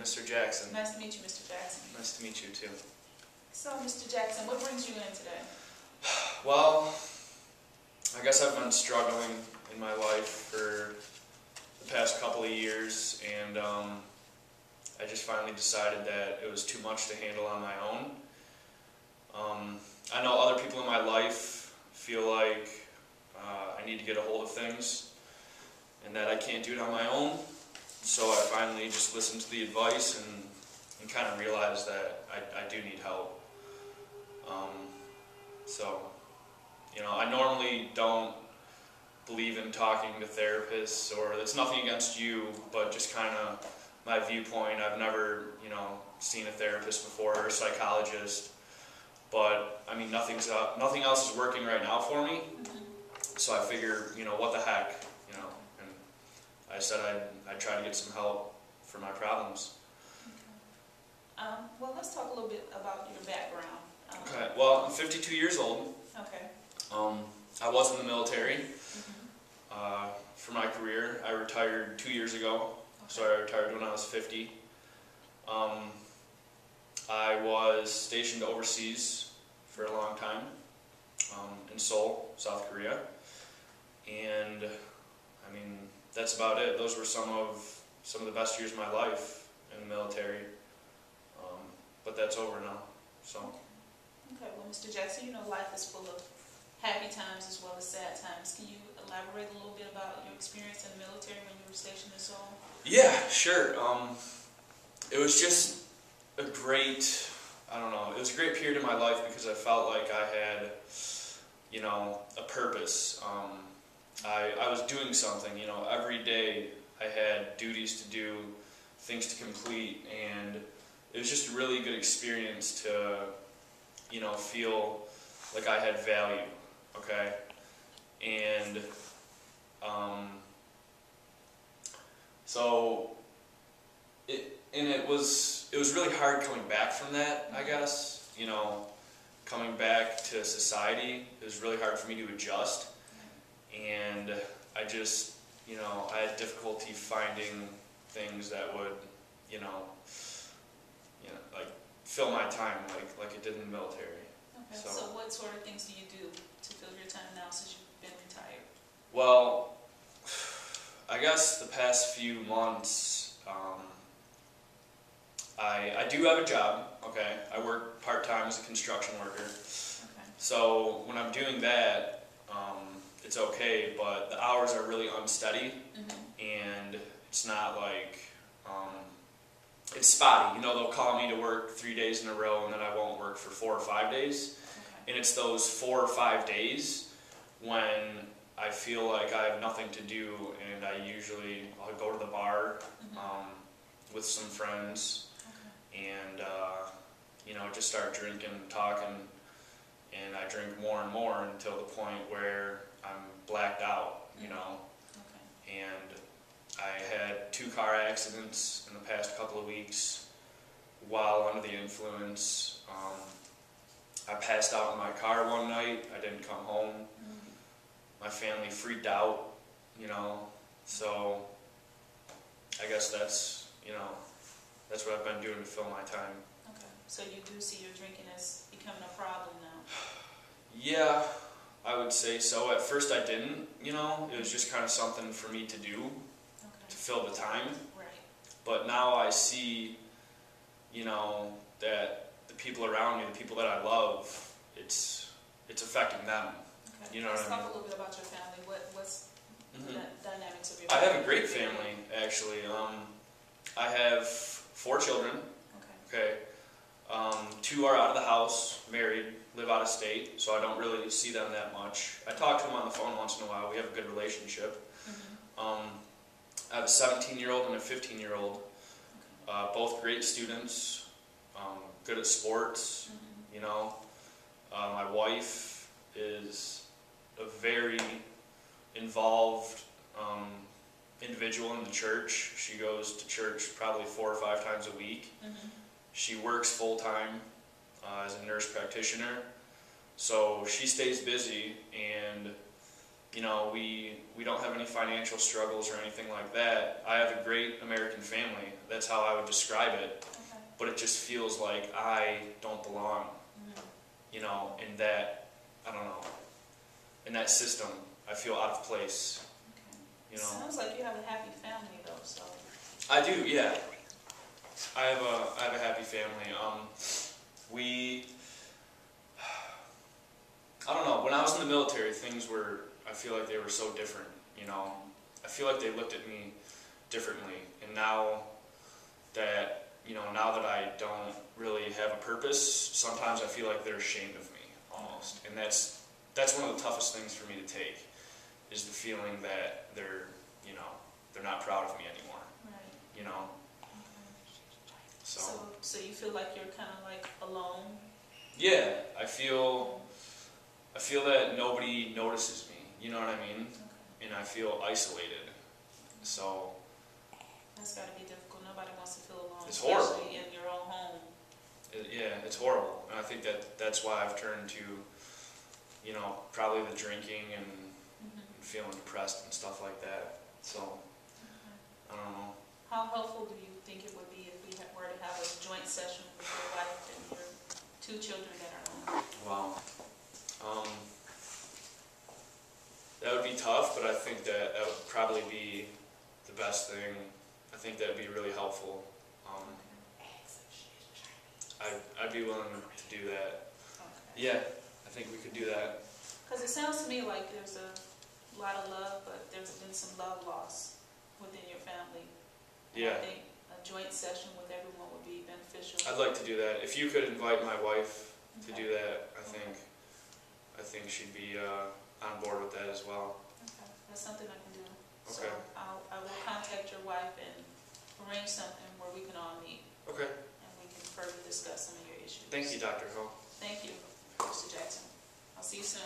Mr. Jackson. Nice to meet you, Mr. Jackson. Nice to meet you too. So, Mr. Jackson, what brings you in today? Well, I guess I've been struggling in my life for the past couple of years, and I just finally decided that it was too much to handle on my own. I know other people in my life feel like I need to get a hold of things and that I can't do it on my own. So I finally just listened to the advice and kind of realized that I do need help. So, you know, I normally don't believe in talking to therapists, or it's nothing against you, but just kind of my viewpoint. I've never, you know, seen a therapist before or a psychologist, but I mean, nothing else is working right now for me. So I figure, you know, what the heck, you know, and I said I'd try to get some help for my problems. Okay. Well, let's talk a little bit about your background. Okay, well, I'm 52 years old. Okay. I was in the military for my career. I retired 2 years ago, so I retired when I was 50. I was stationed overseas for a long time in Seoul, South Korea, and I mean, that's about it. Those were some of the best years of my life in the military, but that's over now. So. Okay, well, Mr. Jackson, you know, life is full of happy times as well as sad times. Can you elaborate a little bit about your experience in the military when you were stationed in Seoul? Yeah, sure. It was just a great, I don't know, it was a great period in my life because I felt like I had, you know, a purpose. I was doing something, you know, every day I had duties to do, things to complete, and it was just a really good experience to, you know, feel like I had value, okay? And so it was really hard coming back from that, I guess. You know, coming back to society, it was really hard for me to adjust, and I just, you know, I had difficulty finding things that would, you know, like fill my time like it did in the military. Okay. So what sort of things do you do to fill your time now since you've been retired? Well, I guess the past few months, I do have a job, okay? I work part-time as a construction worker. Okay. So when I'm doing that, it's okay, but the hours are really unsteady, and it's not like, it's spotty. You know, they'll call me to work 3 days in a row, and then I won't work for 4 or 5 days. Okay. And it's those 4 or 5 days when I feel like I have nothing to do, and I'll go to the bar with some friends, and you know, just start drinking, talking, and I drink more and more until the point where I'm blacked out, you know. Okay. And I had 2 car accidents in the past couple of weeks while under the influence. I passed out in my car one night. I didn't come home. My family freaked out, you know. So I guess that's, you know, that's what I've been doing to fill my time. Okay. So you do see your drinking as becoming a problem now? Yeah, I would say so. At first I didn't, you know. It was just kind of something for me to do. To fill the time. Right. But now I see, you know, that the people around me, the people that I love, it's affecting them. Okay. You know what I mean? Let's talk a little bit about your family. What's the dynamics of your family? family? I have a great family, actually. I have 4 children. Okay. 2 are out of the house, married, live out of state, so I don't really see them that much. I talk to them on the phone once in a while. We have a good relationship. I have a 17-year-old and a 15-year-old, both great students, good at sports, you know. My wife is a very involved individual in the church. She goes to church probably 4 or 5 times a week. She works full-time as a nurse practitioner, so she stays busy, and you know, we don't have any financial struggles or anything like that. I have a great American family. That's how I would describe it. Okay. But it just feels like I don't belong, you know, in that, I don't know, in that system. I feel out of place, you know. Sounds like you have a happy family though, so. I do, yeah. I have a happy family. I don't know, when I was in the military, things were, I feel like they were so different, you know. I feel like they looked at me differently, and now that, you know, now that I don't really have a purpose, sometimes I feel like they're ashamed of me, almost. And that's one of the toughest things for me to take, is the feeling that they're, you know, they're not proud of me anymore, Right. you know. Okay. So you feel like you're kind of like alone? Yeah, I feel that nobody notices me, you know what I mean? Okay. And I feel isolated, so. That's got to be difficult. Nobody wants to feel alone. It's horrible. Especially in your own home. Yeah, it's horrible. And I think that's why I've turned to, you know, probably the drinking and feeling depressed and stuff like that. So, I don't know. How helpful do you think it would be if we were to have a joint session with your wife and your 2 children that are home? Wow. That would be tough, but I think that would probably be the best thing. I think that would be really helpful. I'd be willing to do that. Okay. Yeah, I think we could do that. Because it sounds to me like there's a lot of love, but there's been some love loss within your family. Yeah. I think a joint session with everyone would be beneficial. I'd like to do that. If you could invite my wife to do that, I think she'd be on board with that as well. Okay, that's something I can do. Okay. So I will contact your wife and arrange something where we can all meet. Okay. And we can further discuss some of your issues. Thank you, Dr. Ho. Thank you, Mr. Jackson. I'll see you soon.